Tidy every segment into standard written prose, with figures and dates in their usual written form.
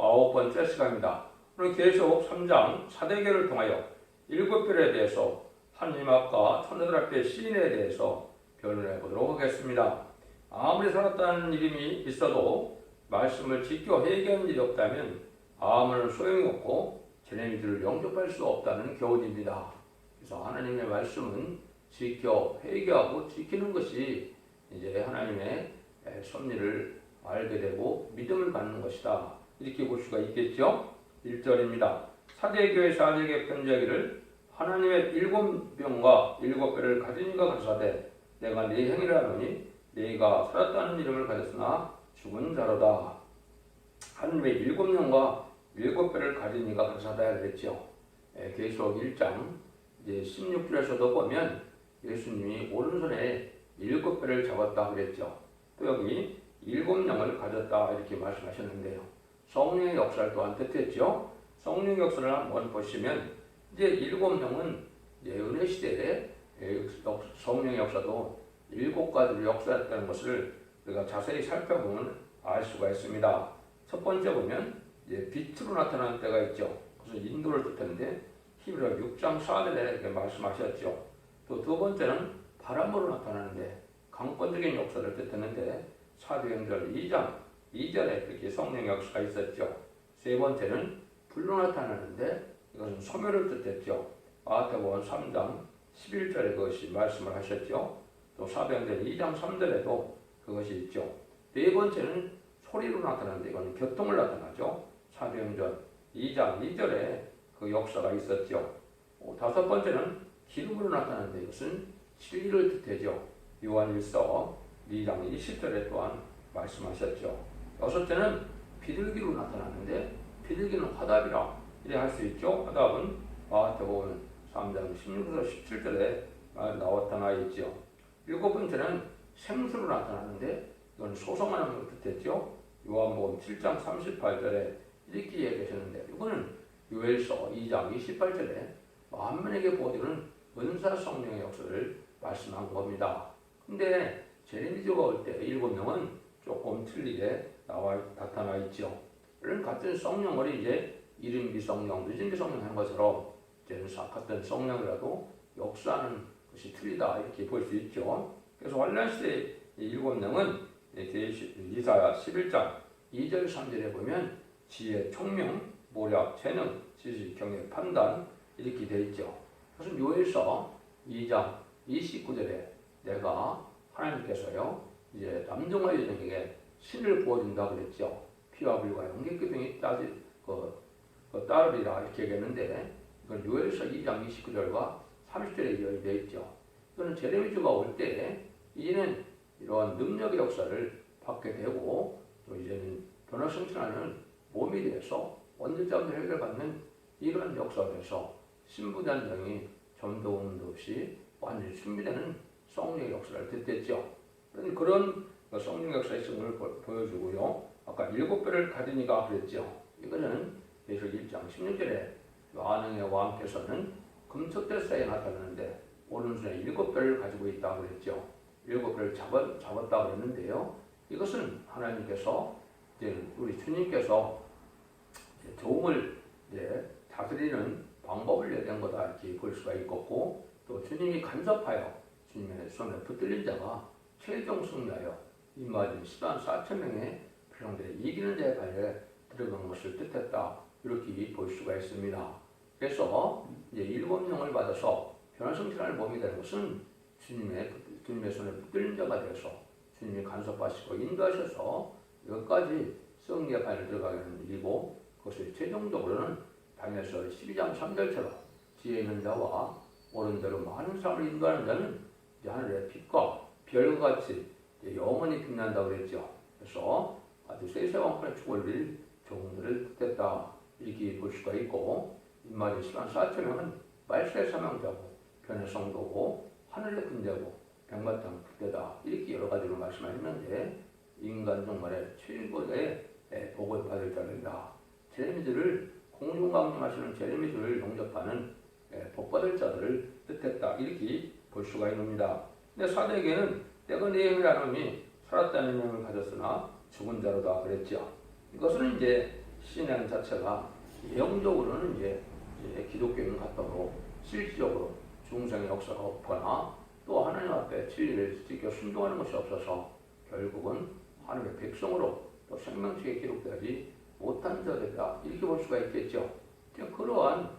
29번째 시간입니다. 오늘 계속 3장 사대계를 통하여 7별에 대해서 하느님 앞과 천사들 앞에 시인에 대해서 변론해 보도록 하겠습니다. 아무리 살았다는 이름이 있어도 말씀을 지켜 회개하는 일이 없다면 아무런 소용이 없고 제네미들을 영접할 수 없다는 교훈입니다. 그래서 하나님의 말씀은 지켜 회개하고 지키는 것이 이제 하나님의 섭리를 알게 되고 믿음을 갖는 것이다. 이렇게 볼 수가 있겠죠. 1절입니다. 사대교회 사대에게 편지하기를 하나님의 7병과 7배를 가진 이가 가라사대 내가 네 행위를 하노니 네가 살았다는 이름을 가졌으나 죽은 자로다. 하나님의 7명과 7배를 가진 이가 가라사대 그랬죠. 계시록 1장 이제 16절에서도 보면 예수님이 오른손에 7배를 잡았다 그랬죠. 또 여기 7명을 가졌다 이렇게 말씀하셨는데요. 성령의 역사를 또한 뜻했죠. 성령의 역사를 한번 보시면 이제 7명은 이제 은혜 시대에 성령의 역사도 7가지로 역사했다는 것을 우리가 자세히 살펴보면 알 수가 있습니다. 첫 번째 보면 이제 빛으로 나타나는 때가 있죠. 그래서 인도를 뜻하는데 히브리서 6장 4절에 이렇게 말씀하셨죠. 또 두 번째는 바람으로 나타나는데 강권적인 역사를 뜻했는데 사도행전 2장 2절에 그렇게 성령의 역사가 있었죠. 세 번째는 불로 나타나는데 이것은 소멸을 뜻했죠. 마태복음 3장 11절에 그것이 말씀을 하셨죠. 또 사도행전 2장 3절에도 그것이 있죠. 네 번째는 소리로 나타나는데 이건 교통을 나타나죠. 사도행전 2장 2절에 그 역사가 있었죠. 다섯 번째는 기름으로 나타나는데 이것은 진리를 뜻하죠. 요한일서 2장 20절에 또한 말씀하셨죠. 여섯째는 비둘기로 나타나는데 비둘기는 화답이라 이래 할 수 있죠. 화답은 마태복음 3장 16절에서 17절에 나타나 있죠. 일곱 번째는 생수로 나타나는데 이건 소성하는 걸 뜻했죠. 요한복음 7장 38절에 이렇게 얘기하셨는데 이거는 요엘서 2장 28절에 만민에게 보여주는 은사 성령의 역사를 말씀한 겁니다. 근데 제레미야가 올 때 7명은 조금 틀리게 나타나 있죠. 이런 같은 성령을 이제 이른 비성령, 늦은 비성령 하는 것처럼 이제는 같은 성령이라도 역사하는 것이 틀리다 이렇게 볼 수 있죠. 그래서 환란 시대 7명은 이사야 11장 2절 3절에 보면 지혜, 총명, 모략, 재능, 지식, 경외, 판단 이렇게 되어 있죠. 그래서 요엘서 2장 29절에 내가 하나님께서요 이제 남종과 여종에게 신을 부어준다 그랬죠. 피와 불과 영계급병이 따르리라 이렇게 얘기했는데 이건 요엘서 2장 29절과 30절에 이어져 있죠. 이거는 제레미야가 올 때 이제는 이러한 능력의 역사를 받게 되고 또 이제는 변화 성취하는 몸이 돼서 원죄자들 해결받는 이러한 역사가 돼서 신부된 영이 점도음도 없이 완전히 준비되는 성령의 역사를 뜻했죠. 그런 성령 역사의 성을 보여주고요. 아까 7배를 가진 이가 그랬죠. 이거는 계시록 1장 16절에 요한의 왕께서는 금석대사에 나타나는데 오른손에 7배를 가지고 있다고 그랬죠. 7배를 잡았다고 그랬는데요. 이것은 하나님께서 이제 우리 주님께서 종을 다스리는 방법을 얘기한 거다 이렇게 볼 수가 있겠고 또 주님이 간섭하여 주님의 손에 붙들린 자가 최종 승리하여 이마진 10만 4천 명의 백성들의 이기는 자의 발에 들어간 것을 뜻했다 이렇게 볼 수가 있습니다. 그래서 이제 7명을 받아서 변화성취하는 몸이 되는 것은 주님의 손에 붙들린 자가 되어서 주님이 간섭하시고 인도하셔서 여기까지 승리의 발에 들어가게 하는 일이고 그것이 최종적으로는 다니엘서 12장 3절처럼 지혜 있는 자와 옳은 대로 많은 사람을 인도하는 자는 이제 하늘의 빛과 별과 같이 영원히 빛난다고 그랬죠. 그래서 아주 세세왕권의 축을 빌 종들을 뜻했다 이렇게 볼 수가 있고 인마리 10만 4천 명은 말세의 사명자고 변의 성도고 하늘의 군대고 백마땅 그때다 이렇게 여러 가지로 말씀하셨는데 인간 종말의 최고의 복을 받을 자들이다. 제레미야를 공중강림하시는 제레미야를 영접하는 복받을 자들을 뜻했다 이렇게 볼 수가 있습니다. 근데 사대에게는 내가 네 행위를 하노니 살았다는 명을 가졌으나 죽은 자로다 그랬죠. 이것은 이제 신앙 자체가 예형적으로는 이제 기독교인 같도록 실질적으로 중생의 역사가 없거나 또 하나님 앞에 진리를 지켜 순종하는 것이 없어서 결국은 하나님의 백성으로 또 생명책에 기록되지 못한 자들이다, 이렇게 볼 수가 있겠죠. 그러한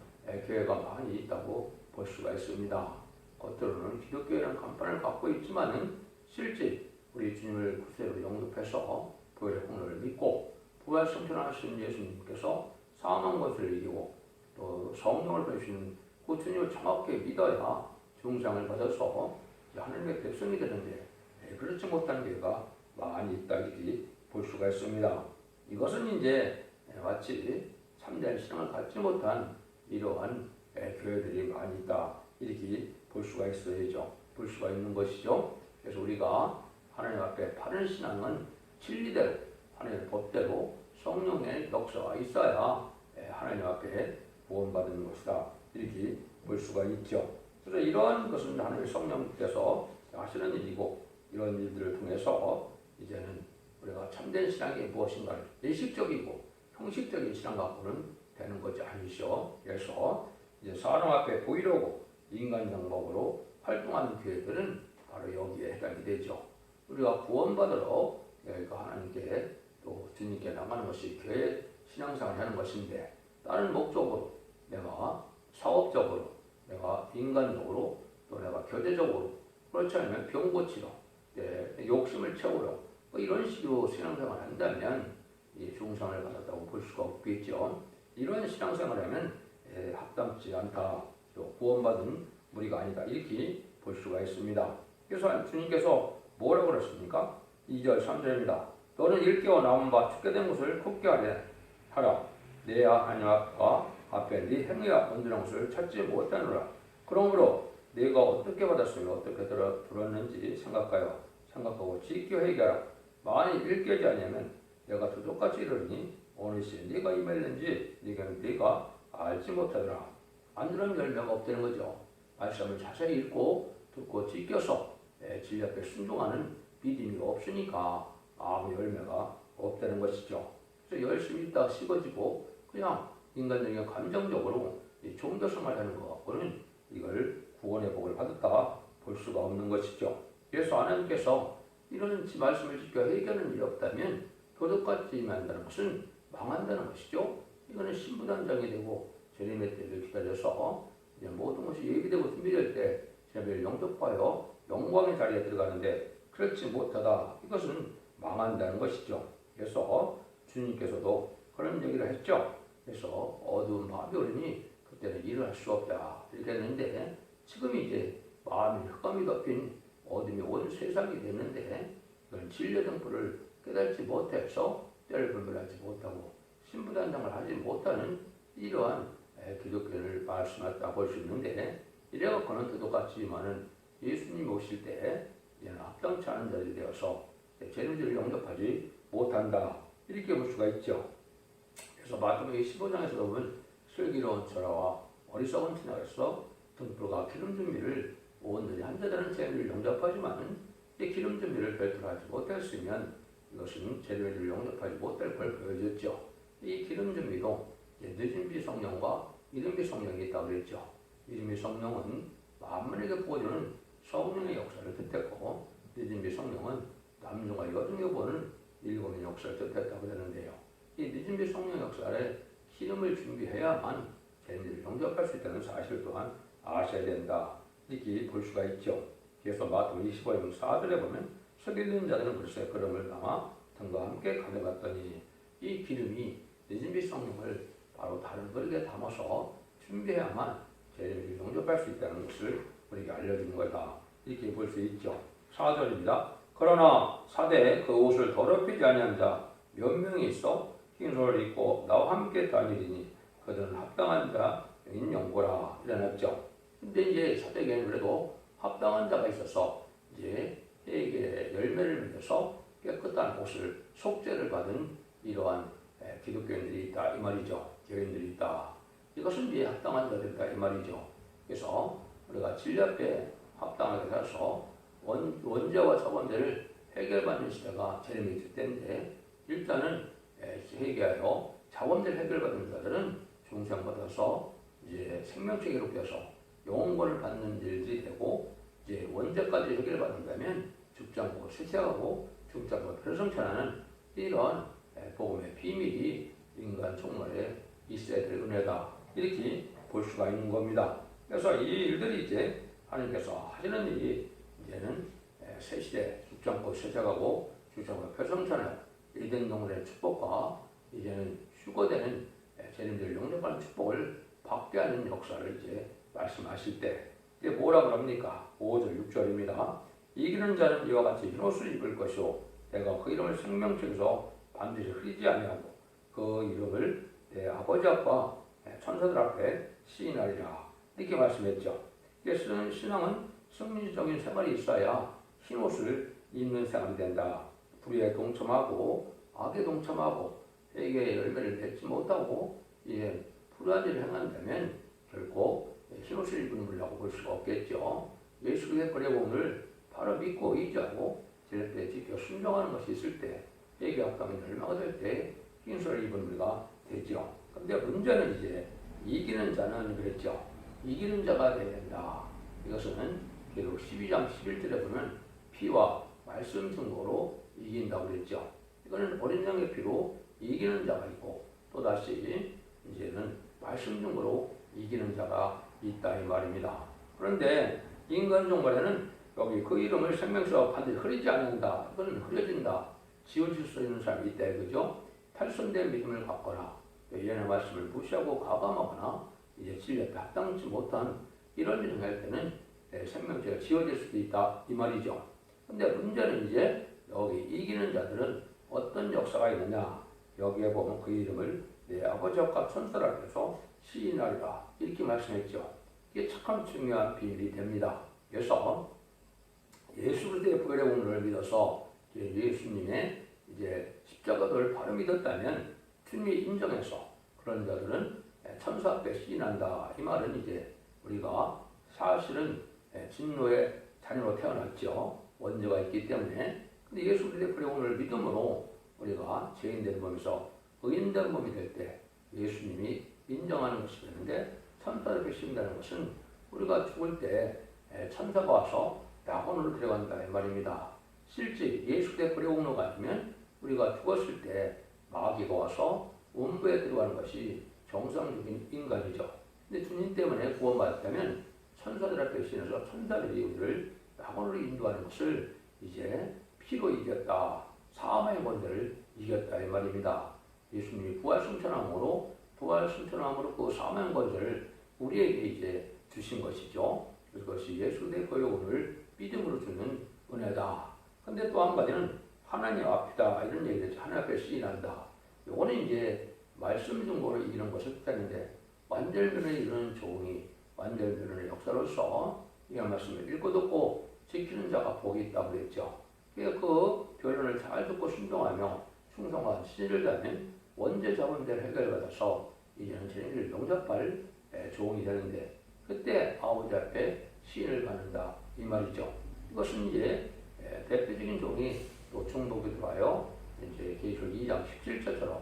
교회가 많이 있다고 볼 수가 있습니다. 겉으로는 기독교라는 간판을 갖고 있지만은 실제 우리 주님을 구세로 영접해서 부활의 공로를 믿고 부활 승천하신 예수님께서 사망 것을 이기고 또 성령을 보내시는 그 주님을 정확히 믿어야 중상을 받아서 하나님의 백성이 되는데 그렇지 못한 교회가 많이 있다, 이렇게 볼 수가 있습니다. 이것은 이제 마치 참된 신앙을 갖지 못한 이러한 교회들이 많이 있다, 이렇게 볼 수가 있어야죠. 볼 수가 있는 것이죠. 그래서 우리가 하나님 앞에 바른 신앙은 진리대로 하나님의 법대로 성령의 역사가 있어야 하나님 앞에 구원받는 것이다, 이렇게 볼 수가 있죠. 그래서 이러한 것은 하나님의 성령께서 하시는 일이고 이런 일들을 통해서 이제는 우리가 참된 신앙이 무엇인가를 예식적이고 형식적인 신앙 갖고는 되는 것이 아니죠. 그래서 이제 사람 앞에 보이려고 인간 방법으로 활동하는 교회들은 바로 여기에 해당이 되죠. 우리가 구원받으러 하나님께 또 주님께 나가는 것이 교회 신앙생활을 하는 것인데 다른 목적으로 내가 사업적으로 내가 인간적으로 또 내가 교제적으로 그렇지 않으면 병 고치러 욕심을 채우러 이런 식으로 신앙생활을 한다면 이 중상을 받았다고 볼 수가 없겠죠. 이런 신앙생활을 하면 합당치 않다, 또 구원받은 무리가 아니다, 이렇게 볼 수가 있습니다. 그래서 주님께서 뭐라고 그랬습니까? 2절 3절입니다. 너는 일깨워 나온 바 죽게 된 것을 굳게 하라. 내 하나님 앞에 네 행위가 온전한 것을 찾지 못하노라. 그러므로 네가 어떻게 받았으며 어떻게 들었는지 생각하고 지켜 회개하라. 만일 일깨지 아니하면 내가 도적같이 이르니 어느 시에 네가 임했는지 네가 알지 못하더라. 안 들으면 열매가 없다는 거죠. 말씀을 자세히 읽고 듣고 지켜서 진리 앞에 순종하는 믿음이 없으니까 아무 열매가 없다는 것이죠. 그래서 열심히 있다가 식어지고 그냥 인간적인 감정적으로 종교생활하는 것 갖고는 이걸 구원의 복을 받았다 볼 수가 없는 것이죠. 그래서 하나님께서 이런 말씀을 지켜 회개하는 일이 없다면 도덕같이 임한다는 것은 망한다는 것이죠. 이거는 신부단장이 되고 재림의 때를 기다려서 이제 모든 것이 예비되고 준비될 때 재림을 영접하여 영광의 자리에 들어가는데 그렇지 못하다, 이것은 망한다는 것이죠. 그래서 주님께서도 그런 얘기를 했죠. 그래서 어두운 밤이 오르니 그때는 일을 할 수 없다, 이렇게 했는데 지금 이제 마음이 흑암이 덮인 어둠이 온 세상이 됐는데 이건 진리의 등불을 깨닫지 못해서 때를 분별하지 못하고 신부단장을 하지 못하는 이러한 기독교를 말씀하셨다 볼 수 있는데, 이래갖고는 도덕같지만은 예수님 오실 때 이제는 합당치 않은 자들이 되어서 재림들을 영접하지 못한다, 이렇게 볼 수가 있죠. 그래서 마태복음 15장에서 보면 슬기로운 처라와 어리석은 친아에서 등불과 기름 준비를 온전히 한 자들은 재림을 영접하지만은 이 기름 준비를 별도로 하지 못했으면 이것은 재림을 영접하지 못할 걸 보여줬죠. 이 기름 준비도 늦은 비 성령과 이른 비 성령이 있다고 그랬죠. 이른 비 성령은 만민에게 부어주는 성령의 역사를 뜻했고 늦은 비 성령은 남중과 여중에 보는 일곱의 역사를 뜻했다고 그러는데요. 이 늦은 비 성령 역사에 기름을 준비해야만 재림을 영접할 수 있다는 사실 또한 아셔야 된다, 이렇게 볼 수가 있죠. 그래서 마태복음 25장 4절에 보면 서기 있는 자들은 글쎄 걸음을 담아 등과 함께 가져갔더니 이 기름이 늦은 비 성령을 바로 다른 그릇에 담아서 준비해야만 재림을 영접할 수 있다는 것을 우리에게 알려주는 거다, 이렇게 볼 수 있죠. 4절입니다. 그러나 사대에 그 옷을 더럽히지 아니한 자 몇 명이 있어 흰옷을 입고 나와 함께 다니리니 그들은 합당한 자인 영고라, 이래놨죠. 근데 이제 사대에는 그래도 합당한 자가 있어서 이제 회개의 열매를 맺어서 깨끗한 옷을 속죄를 받은 이러한 기독교인들이 있다, 이 말이죠. 교인들이 있다. 이것은 이제 합당한 자들이다, 이 말이죠. 그래서 우리가 진리 앞에 합당하게 살아서 원죄와 처범죄를 해결받는 시대가 재림이 될 때인데 일단은 회개하여 자원들 해결받은 자들은 중생받아서 이제 생명체 기록돼서 영원권을 받는 일들이 되고, 이제 원죄까지 해결받는다면 죽장고 쇠퇴하고 중장고 별성천하는 이런 복음의 비밀이 인간 종말에 있어야 될 은혜다, 이렇게 볼 수가 있는 겁니다. 그래서 이 일들이 이제 하나님께서 하시는 일이 이제는 새 시대 죽장고 쇠퇴하고 중장고 별성천하는 에덴 동산의 축복과 이제는 휴거되는 재림들 영접하는 축복을 받게 하는 역사를 이제 말씀하실 때 이제 뭐라 그럽니까? 5절 6절입니다. 이기는 자는 이와 같이 흰 옷을 입을 것이요 내가 그 이름을 생명책에서 반드시 흐리지 아니하고 그 이름을 내 아버지 앞과 천사들 앞에 시인하리라, 이렇게 말씀했죠. 신앙은 성리적인 생활이 있어야 흰 옷을 입는 생활이 된다. 불의에 동참하고 악에 동참하고 회개의 열매를 맺지 못하고 이제 불의한 일을 행한다면 결코 흰옷을 입은 물이라고 볼 수가 없겠죠. 예수 그리스도의 버려봄을 바로 믿고 의지하고 제때 지켜 순종하는 것이 있을 때 회개 악감이 열매가 될 때 흰옷을 입은 물가 되죠. 그런데 문제는 이제 이기는 자는 그랬죠. 이기는 자가 되어야 된다. 이것은 계속 12장 11절에 보면 피와 말씀 증거로 이긴다고 그랬죠. 이거는 어린 양의 피로 이기는 자가 있고 또다시 이제는 말씀 증거로 이기는 자가 있다, 이 말입니다. 그런데 인간 종말에는 여기 그 이름을 생명수가 반드시 흐리지 않는다. 이거는 흐려진다. 지워질 수 있는 사람이 있다, 그죠? 탈선된 믿음을 갖거나 예언의 말씀을 무시하고 가감하거나 이제 진리에 합당치 못한 이런 일을 할 때는 생명체가 지워질 수도 있다, 이 말이죠. 근데 문제는 이제 여기 이기는 자들은 어떤 역사가 있느냐? 여기에 보면 그 이름을 내 아버지 앞과 천사들 앞에서 시인하리라, 이렇게 말씀했죠. 이게 참 중요한 비밀이 됩니다. 그래서 예수 그리스도의 부활의 오늘을 믿어서 예수님의 이제 십자가를 바로 믿었다면 주님이 인정해서 그런 자들은 천사 앞에 시인한다. 이 말은 이제 우리가 사실은 진노의 자녀로 태어났죠. 원죄가 있기 때문에. 근데 예수 그리스도의 부활의 오늘을 믿음으로 우리가 죄인된 몸에서 의인된 몸이 될 때 예수님이 인정하는 것이 되는데, 천사 앞에 시인다는 것은 우리가 죽을 때 천사가 와서 낙원으로 데려간다, 이 말입니다. 실제 예수 그리스도의 부활의 오늘가 아니면 우리가 죽었을 때 마귀가 와서 원부에 들어가는 것이 정상적인 인간이죠. 근데 주님 때문에 구원받았다면 천사들 앞에 시인해서 천사들이 우리를 낙원으로 인도하는 것을 이제 피로 이겼다, 사망의 권세를 이겼다, 이 말입니다. 예수님이 부활승천함으로 그 사망의 권세를 우리에게 이제 주신 것이죠. 그것이 예수 그리스도의 보혈을 믿음으로 주는 은혜다. 근데 또 한 가지는 하나님 앞이다, 이런 얘기를 하나님 앞에 시인한다. 요거는 이제 말씀 증거로 이기는 것을 뜻하는데, 완전변을 이루는 종이 완전변의 역사로서 이 말씀을 읽고 듣고 지키는 자가 복이 있다고 그랬죠. 그 변론을 잘 듣고 순종하며 충성한 신의를 다하면 원죄 자본대로 해결받아서 이제는 죄인을 용접할 종이 되는데, 그때 아버지 앞에 시인을 받는다, 이 말이죠. 이것은 이제 대표적인 종이 또 충복이 들어와요. 이제 계시록 2장 17절처럼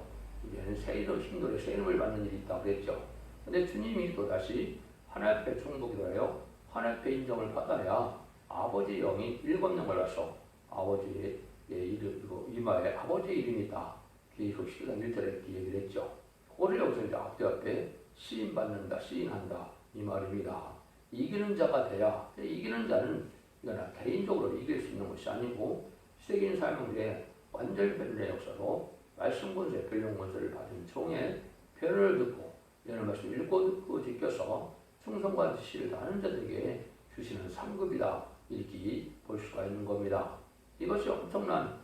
이제는 새 이름, 신돌의 새 이름을 받는 일이 있다고 그랬죠. 근데 주님이 또 다시 하나님 앞에 충복이 들어와요. 하나님 앞에 인정을 받아야 아버지 영이 일곱 영을 와서 아버지의 이름, 이마에 아버지의 이름이 있다. 계시록 12장 1절에 이렇게 얘기를 했죠. 그거를 여기서 이제 아버지 앞에 시인받는다, 시인한다, 이 말입니다. 이기는 자가 돼야, 이기는 자는 이거나 개인적으로 이길 수 있는 것이 아니고 세계인 사명대에 완전 변론의 역사로 말씀 권세, 변론 권세를 받은 종의 변론을 듣고 이런 말씀을 읽고 듣고 지켜서 충성과 지시를 다하는 자들에게 주시는 상급이다, 이렇게 볼 수가 있는 겁니다. 이것이 엄청난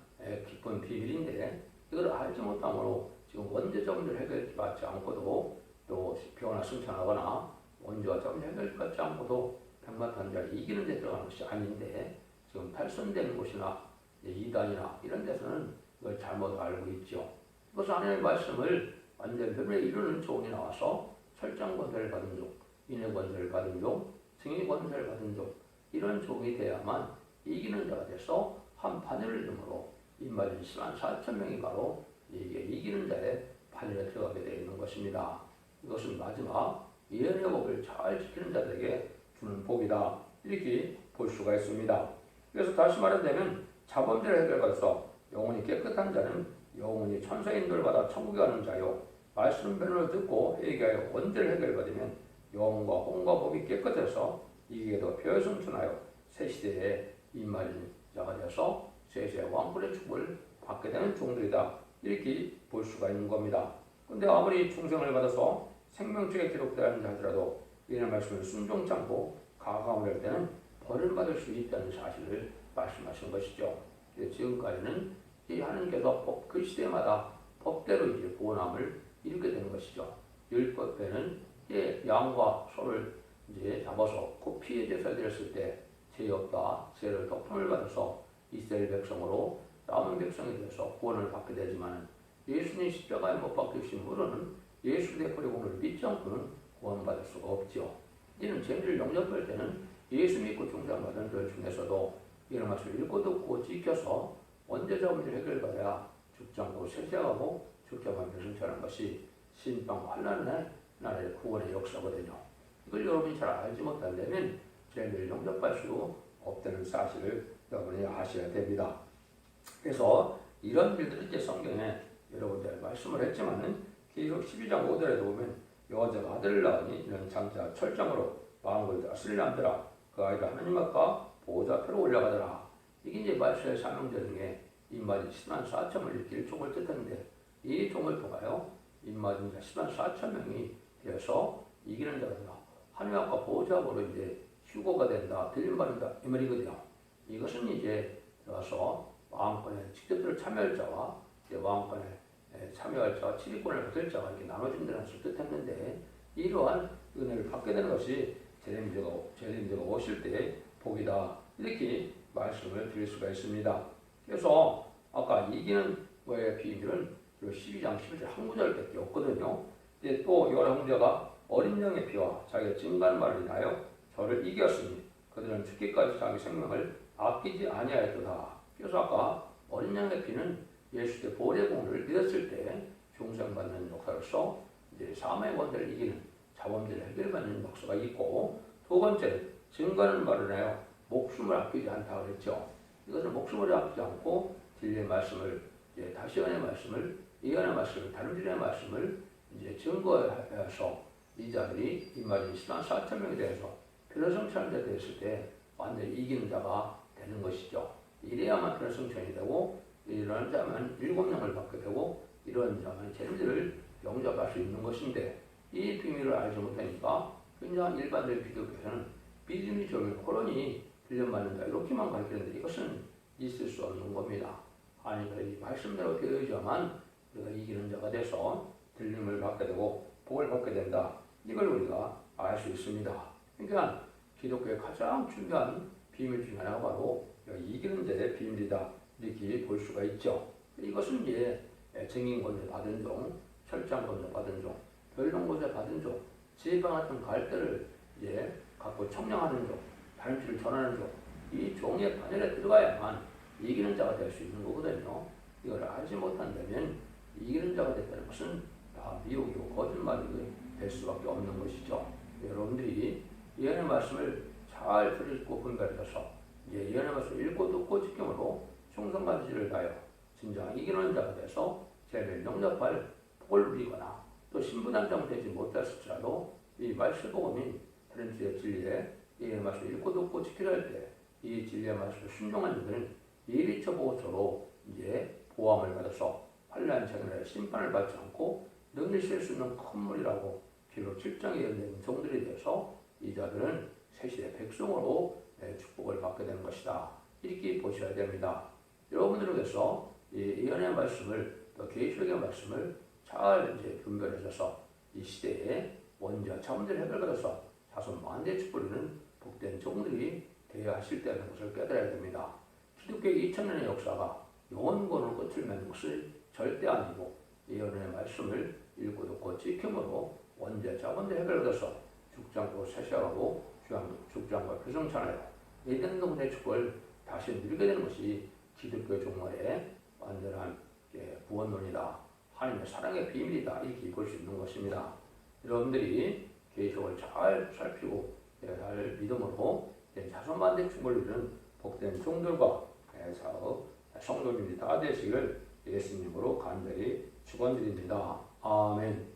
깊은 비밀인데, 이걸 알지 못함으로 지금 원죄적 문제를 해결받지 않고도 또 병원을 승천하거나 원죄와 문제 해결받지 않고도 백마탄자를 이기는 데 들어가는 것이 아닌데, 지금 탈선된 곳이나 이단이나 이런 데서는 이걸 잘못 알고 있죠. 그래서 하나님의 말씀을 완전 변론에 이루는 종이 나와서 설정 권세를 받은 종, 인의 권세를 받은 종, 증인 권세를 받은 종, 이런 종이 돼야만 이기는 자가 돼서 한 바늘을 이름으로 입맞은 14,000명이 바로 이게 이기는 자의 하늘에 들어가게 되어 있는 것입니다. 이것은 마지막 예언의 복을 잘 지키는 자들에게 주는 복이다. 이렇게 볼 수가 있습니다. 그래서 다시 말하자면 자범죄를 해결받아서 영혼이 깨끗한 자는 영혼이 천사의 인도를 받아 천국에 가는 자요. 말씀 변론을 듣고 회개하여 원죄를 해결받으면 영혼과 혼과 법이 깨끗해서 이게도 별성천하여 새 시대에 임하는 자가 되어서 세세 왕권의 축복을 받게 되는 종들이다. 이렇게 볼 수가 있는 겁니다. 근데 아무리 충성을 받아서 생명책에 기록되었는지 하더라도 이런 말씀을 순종치 않고 가감을 할 때는 벌을 받을 수 있다는 사실을 말씀하신 것이죠. 지금까지는 이 하나님께서 그 시대마다 법대로 이제 구원함을 이루게 되는 것이죠. 율법에는 양과 소를 이제 잡아서 그 피의 제사를 드렸을 때 죄 없다 죄를 덮음을 받아서 이스라엘 백성으로 남은 백성이 되어서 구원을 받게 되지만 예수님 십자가에 못 박히심으로는 예수의 포로공을 믿지 않고는 구원받을 수가 없죠. 이는 죄를 용납할 때는 예수 믿고 중상받은 들 중에서도 이런 말씀을 읽고 듣고 지켜서 원죄자 문제를 해결받아야 죽지 않고 세세하고 죽자만 변성처럼 것이 신방 환란의 나라의 구원의 역사거든요. 이걸 여러분이 잘 알지 못한다면 죄를 용납할 수 없다는 사실을 여러분이 아셔야 됩니다. 그래서 이런 일들을 이제 성경에 여러분들 말씀을 했지만은 계속 12장 5절에도 보면 여자가 아들을 낳으니 이는 장자 철장으로 마음을 다스릴 남들아 그 아이가 하나님 앞과 보호자 앞으로 올라가더라. 이게 이제 말씀의 사명자 중에 인마진 10만 4천을 일으킬 종을 뜻하는데 이 종을 통하여 인마진 10만 4천 명이 되어서 이기는 자가 되라. 하나님 앞과 보호자 앞으로 이제 휴거가 된다, 들림받는다 이 말이거든요. 이것은 이제 들어가서 왕권에 직접적으로 참여할 자와 이제 왕권에 참여할 자와 치리권을 받을 자가 이렇게 나눠진다는 것을 뜻했는데 이러한 은혜를 받게 되는 것이 제림제가 오실 때의 복이다. 이렇게 말씀을 드릴 수가 있습니다. 그래서 아까 이기는 거의 비밀은 12장 11절 한 구절밖에 없거든요. 이제 또 여러 형제가 어린 양의 피와 자기의 증거한 말을 인하여 저를 이겼으니 그들은 죽기까지 자기 생명을 아끼지 아니하였도다. 그래서 아까 어린 양의 피는 예수의 보혈의 공을 믿었을 때 중생받는 역사로서 이제 사망의 권세를 이기는 자범죄를 해결받는 역사가 있고 두 번째 증거하는 말을 인하여 목숨을 아끼지 않다 그랬죠. 이것은 목숨을 아끼지 않고 진리의 말씀을 이제 다시언의 말씀을 예언의 말씀을 다른 진리의 말씀을 이제 증거해서 이 자들이 인마진 10만 4천 명에 대해서 필요성찬이 됐을 때 완전히 이기는 자가 되는 것이죠. 이래야만 필요성찬이 되고 이런 자만 7명을 받게 되고 이런 자만 재림들을 영접할 수 있는 것인데 이 비밀을 알지 못하니까 그냥 일반적인 기독교에서는 믿음이 적은 호론이 들려맞는 자 이렇게만 가르치는데 이것은 있을 수 없는 겁니다. 아니 이 말씀대로 되어야만 우리가 이기는 자가 돼서 들림을 받게 되고 복을 받게 된다. 이걸 우리가 알 수 있습니다. 그러니까 기독교의 가장 중요한 비밀 중 하나가 바로 이기는 자의 비밀이다. 이렇게 볼 수가 있죠. 이것은 이제 증인권세 받은 종, 철장권세 받은 종, 변론권세 받은 종, 지방 같은 갈대를 이제 갖고 청량하는 종, 다른 길을 전하는 종, 이 종의 반열에 들어가야만 이기는 자가 될 수 있는 거거든요. 이걸 알지 못한다면 이기는 자가 됐다는 것은 다 미혹이고 거짓말이 될 수밖에 없는 것이죠. 여러분들이 예언의 말씀을 잘 들고 분별해서 예언의 말씀을 읽고 듣고 지킴으로 충성감지를 다하여 진정한 이기는 자가 돼서 죄를 용납할 복을 누리거나 또 신부단장 되지 못했을지라도 이 말씀 복음인 다른 진리에 예언의 말씀을 읽고 듣고 지키려 할 때 이 진리의 말씀을 순종한 자들은 예리처 보호처로 이제 보호함을 받아서 환난 장애의 심판을 받지 않고 능히 쉴 수 있는 큰 물이라고 기록 7장에 예언된 종들이 되어서 이 자들은 새시대 백성으로 축복을 받게 되는 것이다. 이렇게 보셔야 됩니다. 여러분들을 위해서 이 예언의 말씀을 또 계시록의 말씀을 잘 이제 분별하셔서 이 시대에 원죄와 자문제를 해결받아서 자손 만대의 축복을 이루는 복된 종들이 되어야 하실 때라는 것을 깨달아야 됩니다. 기독교의 2000년의 역사가 영원권으로 끝을 맺는 것을 절대 아니고 예언의 말씀을 읽고 듣고 지킴으로 원죄, 자본죄 해결받아서 죽지 않고 세시하고 죽지 않고 표성찬하여 예den동의 축복을 다시 누리게 되는 것이 기독교 종말의 완전한 구원론이다. 하나님의 사랑의 비밀이다 이렇게 볼 수 있는 것입니다. 여러분들이 계시록을 잘 살피고 잘 믿음으로 자손만대 축복을 누리는 복된 종들과 성도님이 다 되시길 예수님으로 간절히 축원드립니다. 아멘.